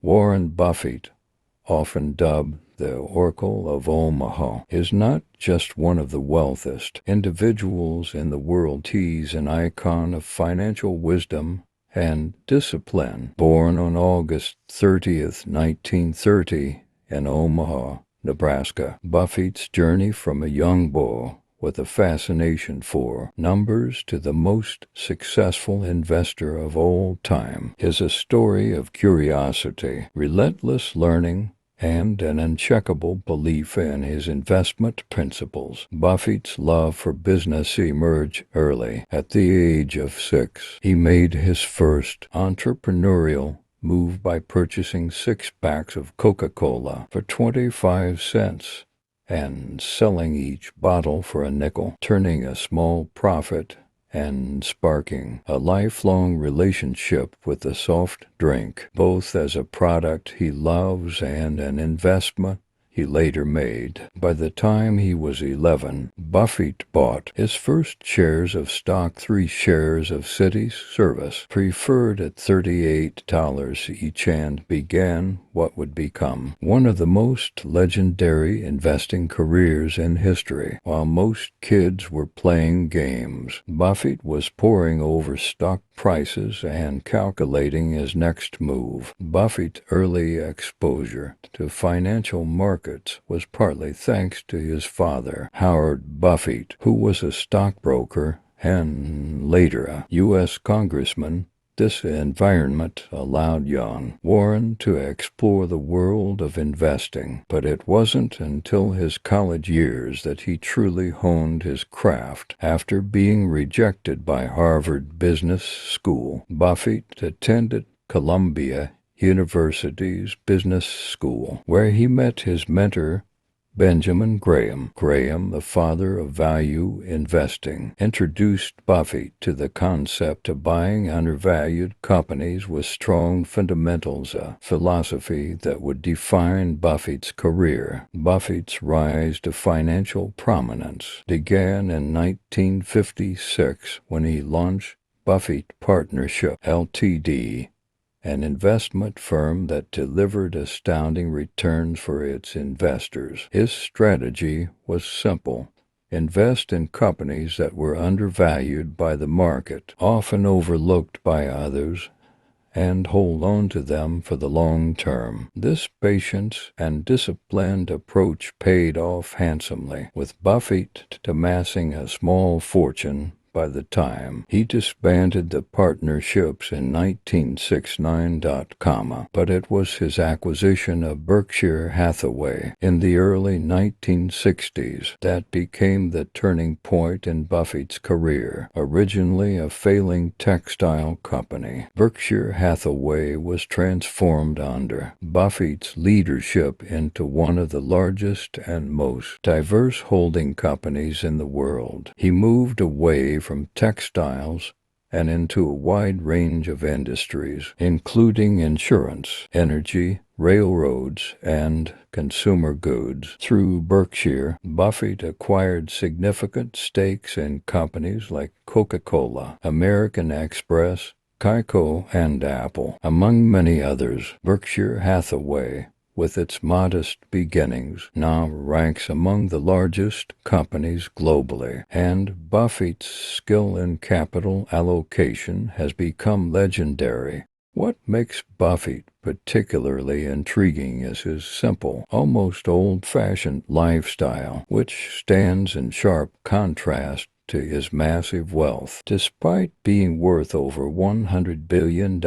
Warren Buffett, often dubbed the Oracle of Omaha, is not just one of the wealthiest individuals in the world. He's an icon of financial wisdom and discipline. Born on August 30th, 1930, in Omaha, Nebraska, Buffett's journey from a young boy with a fascination for numbers to the most successful investor of all time is a story of curiosity, relentless learning, and an uncheckable belief in his investment principles. Buffett's love for business emerged early. At the age of 6, he made his first entrepreneurial move by purchasing 6 packs of Coca-Cola for 25 cents and selling each bottle for a nickel, turning a small profit and sparking a lifelong relationship with the soft drink, both as a product he loves and an investment he later made. By the time he was 11, Buffett bought his first shares of stock, 3 shares of City Service, preferred at $38 each, and began what would become one of the most legendary investing careers in history. While most kids were playing games, Buffett was poring over stock prices and calculating his next move. Buffett's early exposure to financial markets was partly thanks to his father, Howard Buffett, who was a stockbroker and later a U.S. congressman. This environment allowed young Warren to explore the world of investing, but it wasn't until his college years that he truly honed his craft. After being rejected by Harvard Business School, Buffett attended Columbia University's Business School, where he met his mentor, Benjamin Graham. Graham, the father of value investing, introduced Buffett to the concept of buying undervalued companies with strong fundamentals, a philosophy that would define Buffett's career. Buffett's rise to financial prominence began in 1956 when he launched Buffett Partnership Ltd., an investment firm that delivered astounding returns for its investors. His strategy was simple: invest in companies that were undervalued by the market, often overlooked by others, and hold on to them for the long term. This patient and disciplined approach paid off handsomely, with Buffett amassing a small fortune by the time he disbanded the partnerships in 1969. But it was his acquisition of Berkshire Hathaway in the early 1960s that became the turning point in Buffett's career. Originally a failing textile company, Berkshire Hathaway was transformed under Buffett's leadership into one of the largest and most diverse holding companies in the world. He moved away from textiles and into a wide range of industries, including insurance, energy, railroads, and consumer goods. Through Berkshire, Buffett acquired significant stakes in companies like Coca-Cola, American Express, Geico, and Apple, among many others. Berkshire Hathaway, with its modest beginnings, now ranks among the largest companies globally, and Buffett's skill in capital allocation has become legendary. What makes Buffett particularly intriguing is his simple, almost old-fashioned lifestyle, which stands in sharp contrast to his massive wealth. Despite being worth over $100 billion,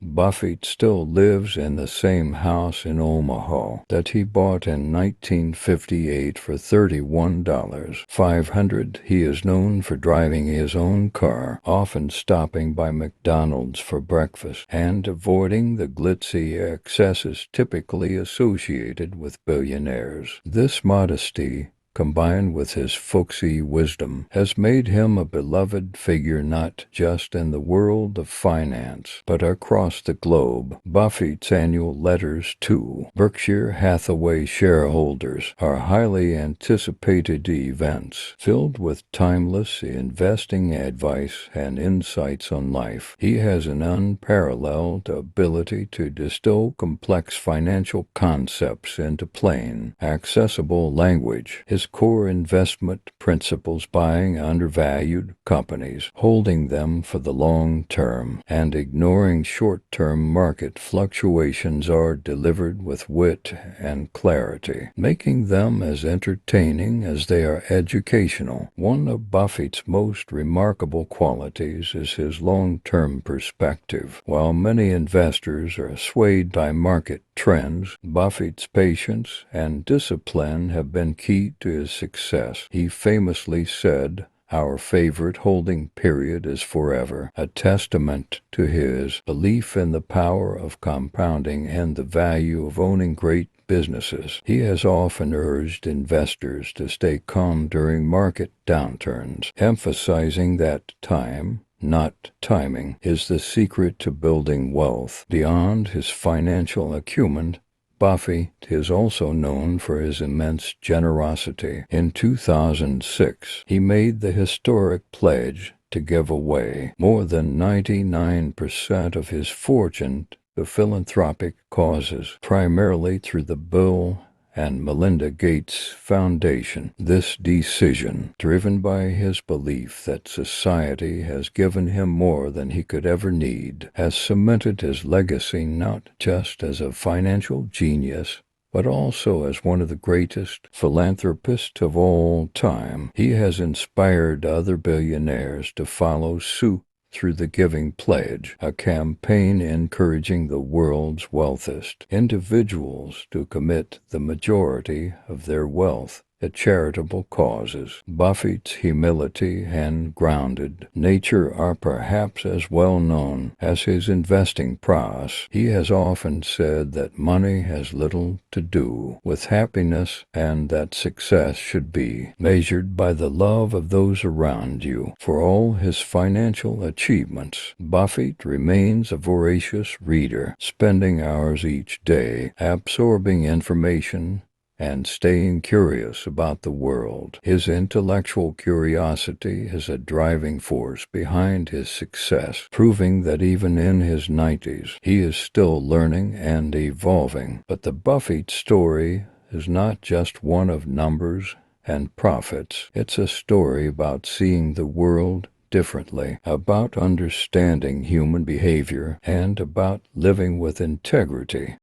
Buffett still lives in the same house in Omaha that he bought in 1958 for $31,500. He is known for driving his own car, often stopping by McDonald's for breakfast, and avoiding the glitzy excesses typically associated with billionaires. This modesty, combined with his folksy wisdom, has made him a beloved figure not just in the world of finance, but across the globe. Buffett's annual letters to Berkshire Hathaway shareholders are highly anticipated events, filled with timeless investing advice and insights on life. He has an unparalleled ability to distill complex financial concepts into plain, accessible language. His core investment principles: buying undervalued companies, holding them for the long term, and ignoring short-term market fluctuations, are delivered with wit and clarity, making them as entertaining as they are educational. One of Buffett's most remarkable qualities is his long-term perspective. While many investors are swayed by market trends, Buffett's patience and discipline have been key to his success. He famously said, "Our favorite holding period is forever," a testament to his belief in the power of compounding and the value of owning great businesses. He has often urged investors to stay calm during market downturns, emphasizing that time, not timing, is the secret to building wealth. Beyond his financial acumen, Buffett is also known for his immense generosity. In 2006, he made the historic pledge to give away more than 99% of his fortune to philanthropic causes, primarily through the Bill and Melinda Gates Foundation. This decision, driven by his belief that society has given him more than he could ever need, has cemented his legacy not just as a financial genius, but also as one of the greatest philanthropists of all time. He has inspired other billionaires to follow suit through the Giving Pledge, a campaign encouraging the world's wealthiest individuals to commit the majority of their wealth to charitable causes. Buffett's humility and grounded nature are perhaps as well known as his investing prowess. He has often said that money has little to do with happiness and that success should be measured by the love of those around you. For all his financial achievements, Buffett remains a voracious reader, spending hours each day absorbing information and staying curious about the world. His intellectual curiosity is a driving force behind his success, proving that even in his 90s, he is still learning and evolving. But the Buffett story is not just one of numbers and profits. It's a story about seeing the world differently, about understanding human behavior, and about living with integrity.